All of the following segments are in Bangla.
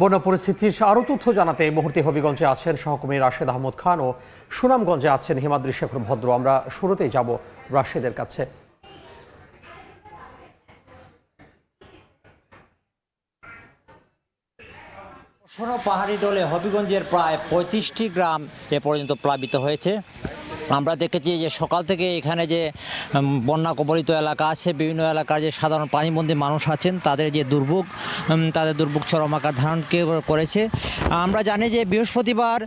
বন্যা পরিস্থিতির আরও তথ্য জানাতে এই মুহূর্তে হবিগঞ্জে আছেন সহকর্মী রাশেদ আহমদ খান ও সুনামগঞ্জে আছেন হিমাদ্রি শেখর ভদ্র। আমরা শুরুতেই যাব রাশেদের কাছে। পাহাড়ি ঢলে হবিগঞ্জের প্রায় ৩৫টি গ্রাম এ পর্যন্ত প্লাবিত হয়েছে। আমরা দেখেছি যে সকাল থেকে এখানে যে বন্যা কবলিত এলাকা আছে, বিভিন্ন এলাকার যে সাধারণ পানিবন্দী মানুষ আছেন তাদের দুর্ভোগ চরম আকার ধারণ করেছে। আমরা জানি যে বৃহস্পতিবার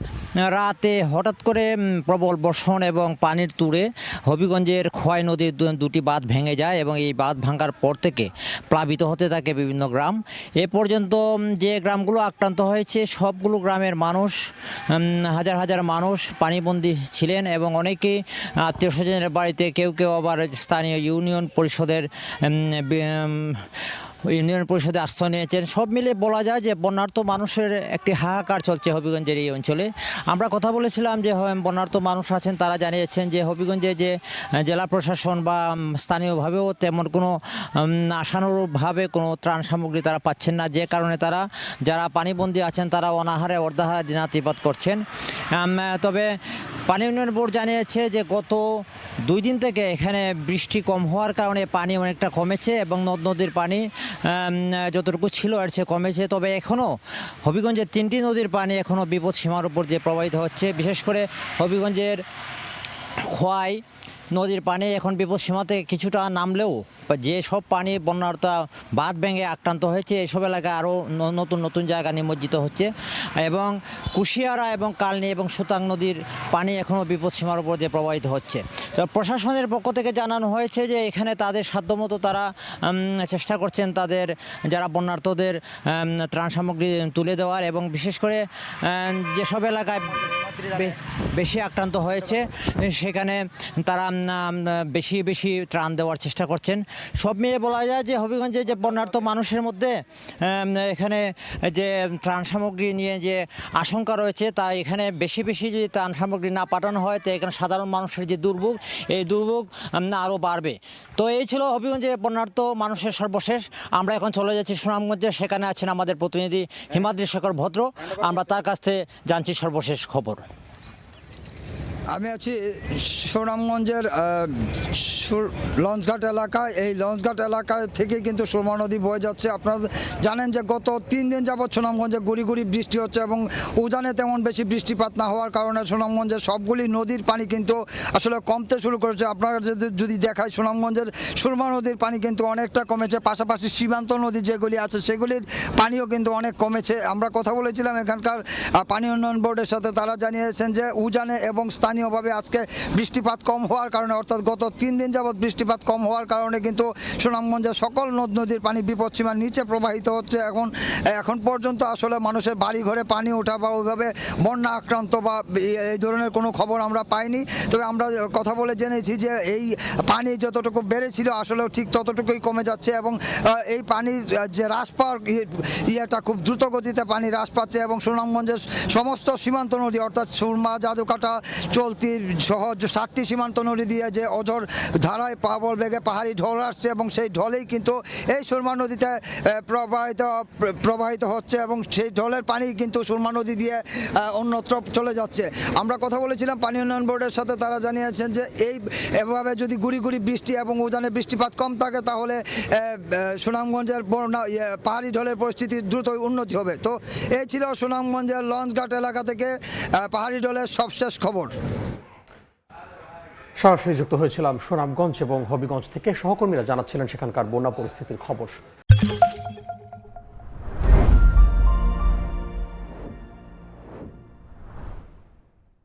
রাতে হঠাৎ করে প্রবল বর্ষণ এবং পানির তুড়ে হবিগঞ্জের খোয়াই নদীর দুটি বাঁধ ভেঙে যায় এবং এই বাঁধ ভাঙার পর থেকে প্লাবিত হতে থাকে বিভিন্ন গ্রাম। এ পর্যন্ত যে গ্রামগুলো আক্রান্ত হয়েছে সবগুলো গ্রামের মানুষ, হাজার হাজার মানুষ পানিবন্দী ছিলেন এবং অনেকেই আত্মীয় স্বজনের বাড়িতে, কেউ আবার স্থানীয় ইউনিয়ন পরিষদে আশ্রয় নিয়েছেন। সব মিলে বলা যায় যে বন্যার্ত মানুষের একটি হাহাকার চলছে হবিগঞ্জের এই অঞ্চলে। আমরা কথা বলেছিলাম যে বন্যার্ত মানুষ আছেন, তারা জানিয়েছেন যে হবিগঞ্জে যে জেলা প্রশাসন বা স্থানীয়ভাবেও তেমন কোনো আশানুরূপভাবে কোনো ত্রাণ সামগ্রী তারা পাচ্ছেন না, যে কারণে তারা যারা পানিবন্দী আছেন তারা অনাহারে অর্ধাহারে দিনাতিপাত করছেন। তবে পানি উন্নয়ন বোর্ড জানিয়েছে যে গত 2 দিন থেকে এখানে বৃষ্টি কম হওয়ার কারণে পানি অনেকটা কমেছে এবং নদ নদীর পানি যতটুকু ছিল এর চেয়ে কমেছে। তবে এখনও হবিগঞ্জের 3টি নদীর পানি এখনও বিপদ সীমার উপর দিয়ে প্রবাহিত হচ্ছে। বিশেষ করে হবিগঞ্জের খোয়াই নদীর পানি এখন বিপদ সীমাতে কিছুটা নামলেও যে সব পানি বন্যার্তা বাঁধ ভেঙে আক্রান্ত হয়েছে এসব এলাকায় আরও নতুন জায়গা নিমজ্জিত হচ্ছে এবং কুশিয়ারা এবং কালনি এবং সুতাং নদীর পানি এখনও বিপদ সীমার উপর দিয়ে প্রবাহিত হচ্ছে। তো প্রশাসনের পক্ষ থেকে জানানো হয়েছে যে এখানে তাদের সাধ্যমতো তারা চেষ্টা করছেন তাদের যারা বন্যার্তদের ত্রাণ সামগ্রী তুলে দেওয়ার এবং বিশেষ করে যেসব এলাকায় বেশি আক্রান্ত হয়েছে সেখানে তারা বেশি ত্রাণ দেওয়ার চেষ্টা করছেন। সব মিলিয়ে বলা যায় যে হবিগঞ্জে যে বন্যার্ত মানুষের মধ্যে এখানে যে ত্রাণ সামগ্রী নিয়ে যে আশঙ্কা রয়েছে, তা এখানে বেশি যদি ত্রাণ সামগ্রী না পাঠানো হয় তো এখানে সাধারণ মানুষের যে দুর্ভোগ, এই দুর্ভোগ আরও বাড়বে। তো এই ছিল হবিগঞ্জে বন্যার্ত মানুষের সর্বশেষ। আমরা এখন চলে যাচ্ছি সুনামগঞ্জে, সেখানে আছেন আমাদের প্রতিনিধি হিমাদ্রি শেখর ভদ্র। আমরা তার কাছ থেকে জানছি সর্বশেষ খবর। আমি আছি সুনামগঞ্জের লঞ্চঘাট এলাকায়। এই লঞ্চঘাট এলাকায় থেকে কিন্তু সুরমা নদী বয়ে যাচ্ছে। আপনারা জানেন যে গত 3 দিন যাবৎ সুনামগঞ্জে গুড়ি বৃষ্টি হচ্ছে এবং উজানে তেমন বেশি বৃষ্টিপাত না হওয়ার কারণে সুনামগঞ্জের সবগুলি নদীর পানি কিন্তু আসলে কমতে শুরু করেছে। আপনারা যদি দেখায় সুনামগঞ্জের সুরমা নদীর পানি কিন্তু অনেকটা কমেছে, পাশাপাশি সীমান্ত নদী যেগুলি আছে সেগুলির পানিও কিন্তু অনেক কমেছে। আমরা কথা বলেছিলাম এখানকার পানি উন্নয়ন বোর্ডের সাথে, তারা জানিয়েছেন যে উজানে এবং স্থানীয়ভাবে আজকে বৃষ্টিপাত কম হওয়ার কারণে, অর্থাৎ গত 3 দিন যাবৎ বৃষ্টিপাত কম হওয়ার কারণে কিন্তু সুনামগঞ্জের সকল নদ নদীর পানি বিপদসীমার নিচে প্রবাহিত হচ্ছে। এখন পর্যন্ত আসলে মানুষের বাড়ি ঘরে পানি ওঠা বা ওইভাবে বন্যা আক্রান্ত বা এই ধরনের কোনো খবর আমরা পাইনি। তবে আমরা কথা বলে জেনেছি যে এই পানি যতটুকু বেড়েছিল আসলে ঠিক ততটুকুই কমে যাচ্ছে এবং এই পানির যে হ্রাস পাওয়ার ইয়েটা খুব দ্রুত গতিতে পানি হ্রাস পাচ্ছে এবং সুনামগঞ্জের সমস্ত সীমান্ত নদী অর্থাৎ সুরমা, জাদুকাটা, চলতি সহ 7টি সীমান্ত নদী দিয়ে যে অঝোর ধারায় প্রবল বেগে পাহাড়ি ঢল আসছে এবং সেই ঢলেই কিন্তু এই সুরমা নদীতে প্রবাহিত হচ্ছে এবং সেই ঢলের পানি কিন্তু সুরমা নদী দিয়ে অন্যত্র চলে যাচ্ছে। আমরা কথা বলেছিলাম পানি উন্নয়ন বোর্ডের সাথে, তারা জানিয়েছেন যে এভাবে যদি গুড়ি বৃষ্টি এবং উজানে বৃষ্টিপাত কম থাকে তাহলে সুনামগঞ্জের পাহাড়ি ঢলের পরিস্থিতি দ্রুতই উন্নতি হবে। তো এই ছিল সুনামগঞ্জের লঞ্চঘাট এলাকা থেকে পাহাড়ি ঢলের সবশেষ খবর। সরাসরি যুক্ত হয়েছিলাম সুনামগঞ্জ এবং হবিগঞ্জ থেকে। সহকর্মীরা জানাচ্ছিলেন সেখানকার বন্যা পরিস্থিতির খবর।